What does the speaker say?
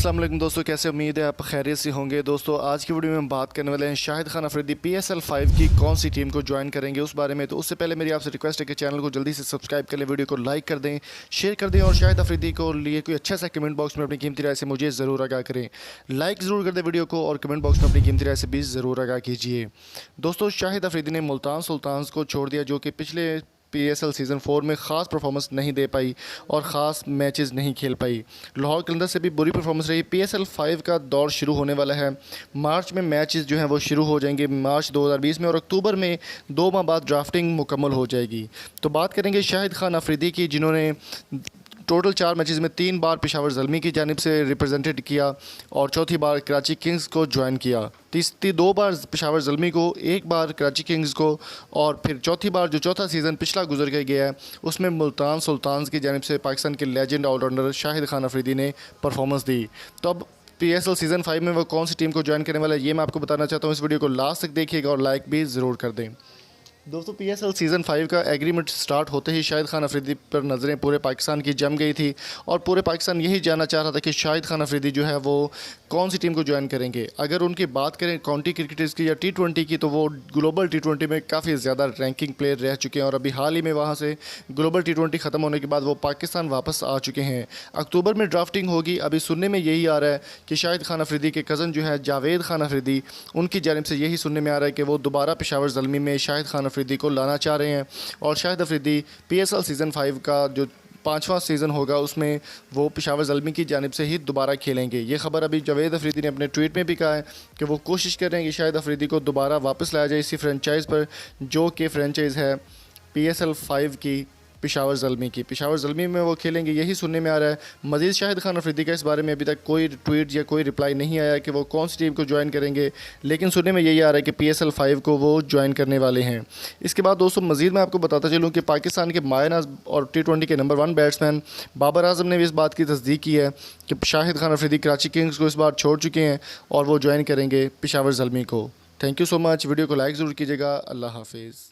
अस्सलाम वालेकुम दोस्तों, कैसे उम्मीद है आप खैरियत से होंगे। दोस्तों आज की वीडियो में हम बात करने वाले हैं शाहिद खान अफरीदी PSL 5 की कौन सी टीम को ज्वाइन करेंगे उस बारे में। तो उससे पहले मेरी आपसे रिक्वेस्ट है कि चैनल को जल्दी से सब्सक्राइब कर लें, वीडियो को लाइक कर दें, शेयर कर दें और शाहिद अफरीदी को लिए कोई अच्छा सा कमेंट बॉक्स में अपनी कीमती राय से मुझे ज़रूर आगाह करें। लाइक ज़रूर कर दें वीडियो को और कमेंट बॉक्स में अपनी कीमती राय से भी ज़रूर आगाह कीजिए। दोस्तों शाहिद अफरीदी ने मुल्तान सुल्तान्स को छोड़ दिया, जो कि पिछले PSL सीज़न 4 में ख़ास परफॉर्मेंस नहीं दे पाई और ख़ास मैचेस नहीं खेल पाई। लाहौर कलंदर्स से भी बुरी परफॉर्मेंस रही। PSL 5 का दौर शुरू होने वाला है। मार्च में मैचेस जो हैं वो शुरू हो जाएंगे, मार्च 2020 में, और अक्टूबर में 2 माह बाद ड्राफ्टिंग मुकम्मल हो जाएगी। तो बात करेंगे शाहिद खान अफरीदी की, जिन्होंने टोटल 4 मैचेस में 3 बार पेशावर ज़ल्मी की जानिब से रिप्रेजेंटेड किया और चौथी बार कराची किंग्स को ज्वाइन किया। 2 बार पेशावर ज़ल्मी को, 1 बार कराची किंग्स को, और फिर चौथी बार जो चौथा सीज़न पिछला गुजर के गया है उसमें मुल्तान सुल्तान्स की जानिब से पाकिस्तान के लेजेंड ऑलराउंडर शाहिद खान अफरीदी ने परफॉर्मेंस दी। तो अब PSL सीज़न 5 में वो कौन सी टीम को ज्वाइन करने वाला है ये मैं आपको बताना चाहता हूँ। इस वीडियो को लास्ट तक देखिएगा और लाइक भी ज़रूर कर दें। दोस्तों PSL सीज़न 5 का एग्रीमेंट स्टार्ट होते ही शाहिद खान अफरीदी पर नज़रें पूरे पाकिस्तान की जम गई थी और पूरे पाकिस्तान यही जानना चाह रहा था कि शाहिद खान अफरीदी जो है वो कौन सी टीम को ज्वाइन करेंगे। अगर उनकी बात करें काउंटी क्रिकेटर्स की या T20 की, तो वो ग्लोबल T20 में काफ़ी ज़्यादा रैंकिंग प्लेयर रह चुके हैं और अभी हाल ही में वहाँ से ग्लोबल T20 ख़त्म होने के बाद वो पाकिस्तान वापस आ चुके हैं। अक्टूबर में ड्राफ्टिंग होगी। अभी सुनने में यही आ रहा है कि शाहिद खान अफरीदी के कज़न जो है जावेद खान अफरीदी, उनकी जानिब से यही सुनने में आ रहा है कि वो दोबारा पेशावर ज़ल्मी में शाहिद खान अफरीदी को लाना चाह रहे हैं और शाहिद अफरीदी PSL सीज़न 5 का जो 5वां सीज़न होगा उसमें वो पेशावर ज़ल्मी की जानिब से ही दोबारा खेलेंगे। ये खबर अभी जावेद अफरीदी ने अपने ट्वीट में भी कहा है कि वो कोशिश कर रहे हैं कि शाहिद अफरीदी को दोबारा वापस लाया जाए इसी फ्रेंचाइज़ पर, जो कि फ्रेंचाइज़ है PSL 5 की पेशावर ज़ल्मी में वो खेलेंगे, यही सुनने में आ रहा है। मज़ीद शाहिद खान अफरीदी का इस बारे में अभी तक कोई ट्वीट या कोई रिप्लाई नहीं आया कि वो कौन सी टीम को ज्वाइन करेंगे, लेकिन सुनने में यही आ रहा है कि PSL 5 को वो ज्वाइन करने वाले हैं। इसके बाद दोस्तों मज़ीद मैं आपको बताता चलूँ कि पाकिस्तान के मायनाज़ और T20 के नंबर 1 बैट्समैन बाबर आज़म ने भी इस बात की तस्दीक की है कि शाहिद खान अफरीदी कराची किंग्स को इस बार छोड़ चुके हैं और वो ज्वाइन करेंगे पेशावर ज़ल्मी को। Thank you so much. Video को लाइक ज़रूर कीजिएगा। अल्लाह हाफिज़।